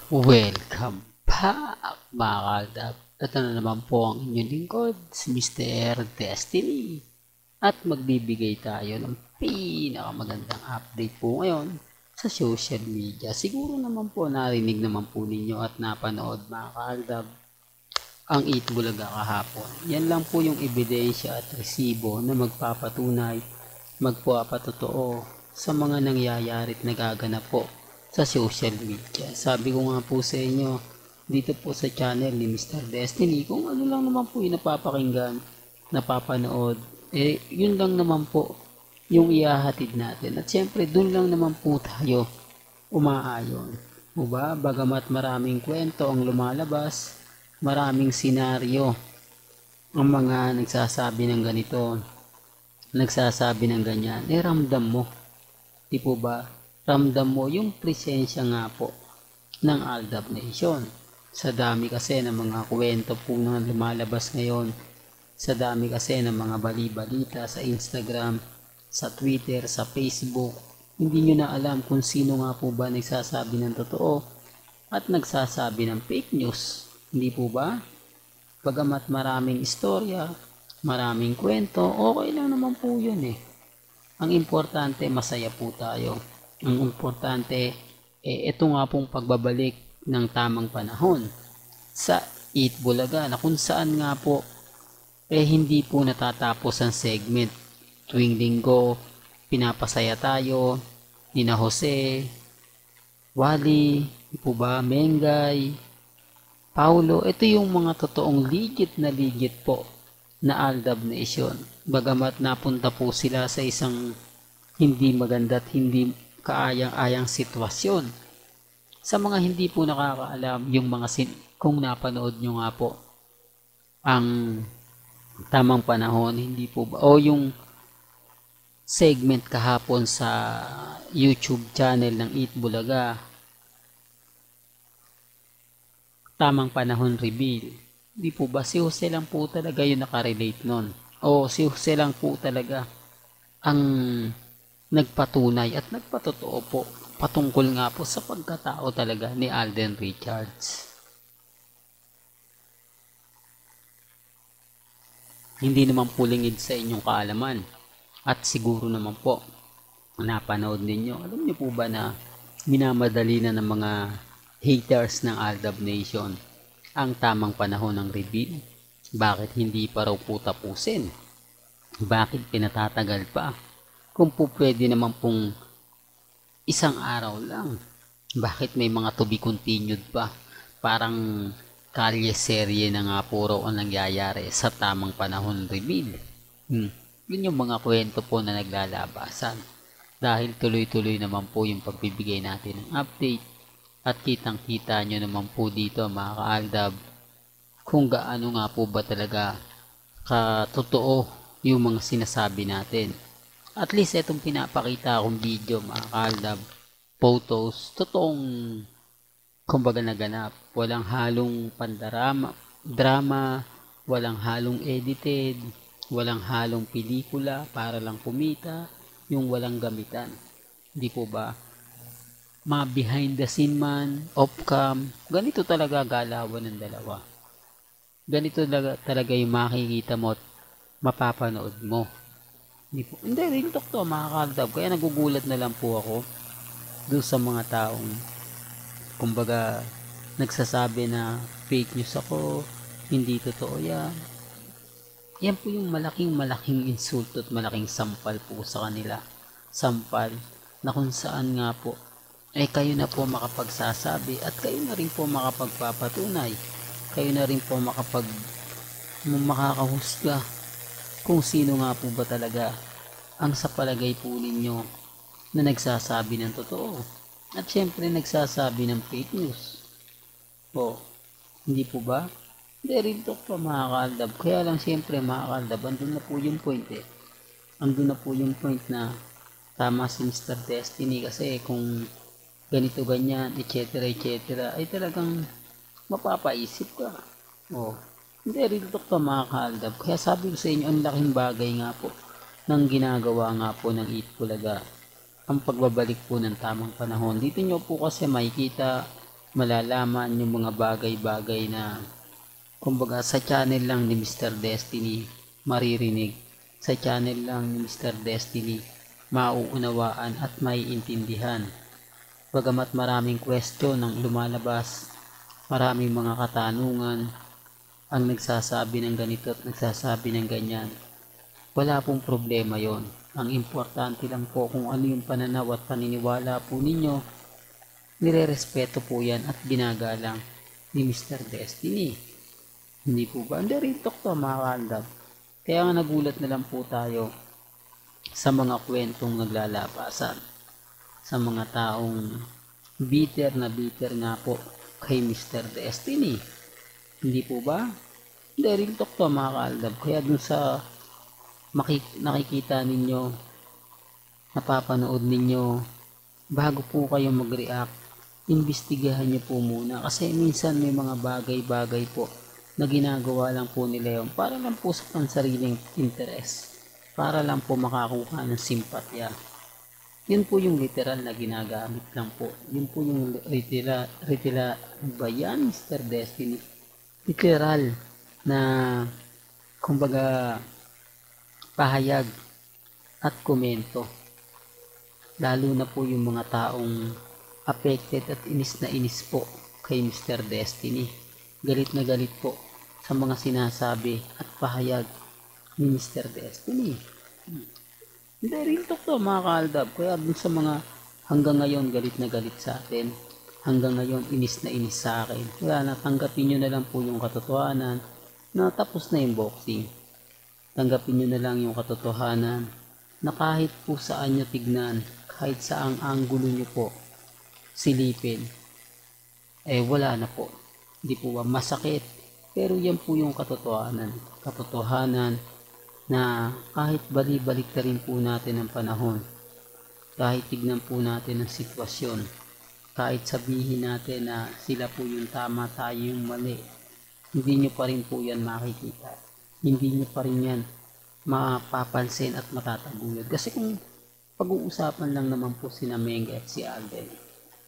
Welcome back mga kaldab. Ito na naman po ang inyong lingkod, si Mr. Destiny. At magbibigay tayo ng pinakamagandang update po ngayon sa social media. Siguro naman po narinig naman po ninyo at napanood mga kaldab ang Eat Bulaga kahapon. Yan lang po yung ebidensya at resibo na magpapatunay, magpapatotoo sa mga nangyayari at nagaganap po sa social media. Sabi ko nga po sa inyo dito po sa channel ni Mr. Destiny, kung ano lang naman po yung napapakinggan, napapanood, yun lang naman po yung ihahatid natin. At syempre dun lang naman po tayo umaayon. Diba? Bagamat maraming kwento ang lumalabas, maraming senaryo ang mga nagsasabi ng ganito, nagsasabi ng ganyan, ramdam mo. Di po ba? Ramdam mo yung presensya nga po ng Aldab Nation. Sa dami kasi ng mga kwento po na lumalabas ngayon, sa dami kasi ng mga bali-balita sa Instagram, sa Twitter, sa Facebook, hindi nyo na alam kung sino nga po ba nagsasabi ng totoo at nagsasabi ng fake news. Hindi po ba? Bagamat maraming istorya, maraming kwento, okay lang naman po yun eh. Ang importante, masaya po tayo. Ang importante, ito nga pong pagbabalik ng tamang panahon sa Eat Bulaga na kung saan nga po hindi po natatapos ang segment. Tuwing linggo, pinapasaya tayo ni na Jose, Wally, po ba, Mengay, Paulo. Ito yung mga totoong legit po na Aldab Nation. Bagamat napunta po sila sa isang hindi maganda at hindi kaayang-ayang sitwasyon. Sa mga hindi po nakakaalam, yung mga kung napanood nyo nga po ang tamang panahon, hindi po ba, o yung segment kahapon sa YouTube channel ng Eat Bulaga, tamang panahon reveal, hindi po ba si Jose lang po talaga yung nakarelate nun, o si Jose lang po talaga ang nagpatunay at nagpatotoo po patungkol nga po sa pagkatao talaga ni Alden Richards. Hindi naman po lingid sa inyong kaalaman at siguro naman po napanood ninyo. Alam niyo po ba na minamadali na ng mga haters ng Aldab Nation ang tamang panahon ng reveal? Bakit hindi pa raw po tapusin? Bakit pinatatagal pa? Kung po pwede naman pong isang araw lang, bakit may mga to be continued pa? Parang kalye serye na nga puro ang nangyayari sa tamang panahon reveal. Yun yung mga kwento po na naglalabasan. Dahil tuloy-tuloy naman po yung pagbibigay natin ng update at kitang-kita nyo naman po dito mga kaaldab kung gaano nga po ba talaga katotoo yung mga sinasabi natin. At least itong pinapakita akong video mga kaaldab, photos, totoong kumbaga naganap. Walang halong pandarama, drama, walang halong edited, walang halong pelikula para lang kumita, yung walang gamitan. Hindi po ba? Mga behind the scene man, off cam, ganito talaga galawan ng dalawa. Ganito talaga yung makikita mo at mapapanood mo. Hindi, rin to mga kaldab. Kaya nagugulat na lang po ako doon sa mga taong kumbaga nagsasabi na fake news ako, hindi totoo yan. Yan po yung malaking insulto at malaking sampal po sa kanila. Sampal na kung saan nga po kayo na po makapagsasabi at kayo na rin po makapagpapatunay. Kayo na rin po makakahusga kung sino nga po ba talaga ang sa palagay po ninyo na nagsasabi ng totoo at syempre nagsasabi ng fake news. Hindi po ba? Hindi rin to pa mga kaaldab. Kaya lang syempre mga kaaldab, andun na po yung point andun na po yung point na tama si Mr. Destiny kasi kung ganito ganyan etc ay talagang mapapaisip ka. Hindi rin to pa mga kaaldab. Kaya sabi ko sa inyo, ang laking bagay nga po ng ginagawa nga po ng Eat Bulaga, ang pagbabalik po ng tamang panahon. Dito nyo po kasi makikita malalaman yung mga bagay-bagay na kumbaga sa channel lang ni Mr. Destiny maririnig, sa channel lang ni Mr. Destiny mauunawaan at maiintindihan. Bagamat maraming question ang lumalabas, maraming mga katanungan ang nagsasabi ng ganito at nagsasabi ng ganyan, wala pong problema yon. Ang importante lang po kung ano yung pananaw at paniniwala po ninyo, nirerespeto po yan at ginagalang ni Mr. Destiny. Hindi po ba? Hindi rin to mga kaaldab. Kaya nga nagulat na lang po tayo sa mga kwentong naglalabasan, sa mga taong bitter na bitter nga po kay Mr. Destiny. Hindi po ba? Hindi rin to mga kaaldab. Kaya dun sa nakikita ninyo, napapanood ninyo, bago po kayo mag-react, imbestigahan nyo po muna. Kasi minsan may mga bagay-bagay po na ginagawa lang po nila yun para lang po sa pansariling interest, para lang po makakuha ng simpatya. Yun po yung literal na ginagamit lang po. Yun po yung literal ba yan, Mr. Destiny? Literal na kumbaga pahayag at komento. Lalo na po yung mga taong affected at inis na inis po kay Mr. Destiny. Galit na galit po sa mga sinasabi at pahayag ni Mr. Destiny. Hindi rin to mga kaaldab. Kaya dun sa mga hanggang ngayon galit na galit sa atin, hanggang ngayon inis na inis sa akin, kaya natanggapin nyo na lang po yung katotohanan na tapos na yung boxing. Tanggapin nyo na lang yung katotohanan na kahit po saan nyo tignan, kahit saang anggulo nyo po silipin, wala na po. Hindi po ba masakit? Pero yan po yung katotohanan. Katotohanan na kahit bali-balik na rin po natin ang panahon, kahit tignan po natin ang sitwasyon, kahit sabihin natin na sila po yung tama, tayo yung mali, hindi nyo pa rin po yan makikita. Hindi nyo pa rin yan mapapansin at matataguyod. Kasi kung pag-uusapan lang naman po si Mengge at si Alden,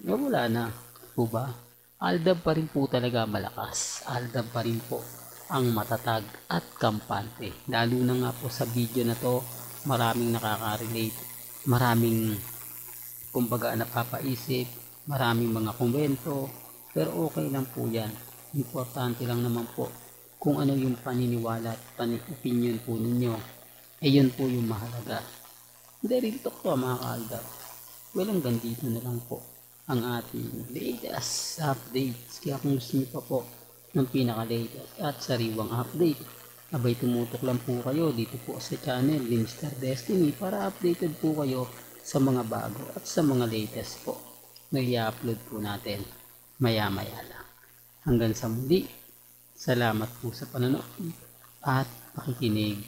wala na po ba? Aldab pa rin po talaga malakas. Aldab pa rin po ang matatag at kampante. Lalo na nga po sa video na to, maraming nakaka-relate, maraming kumbaga napapaisip, maraming mga komento, pero okay lang po yan. Importante lang naman po kung ano yung paniniwala at opinion po ninyo, yun po yung mahalaga. Hindi rin to mga kaaldab. Well, hanggang dito na lang po ang ating latest updates. Kaya kung gusto niyo pa po ng pinaka-latest at sariwang update, abay tumutok lang po kayo dito po sa channel ni Mr. Destiny para updated po kayo sa mga bago at sa mga latest po na i-upload po natin maya-maya lang. Hanggang sa muli, salamat po sa panonood at pakikinig.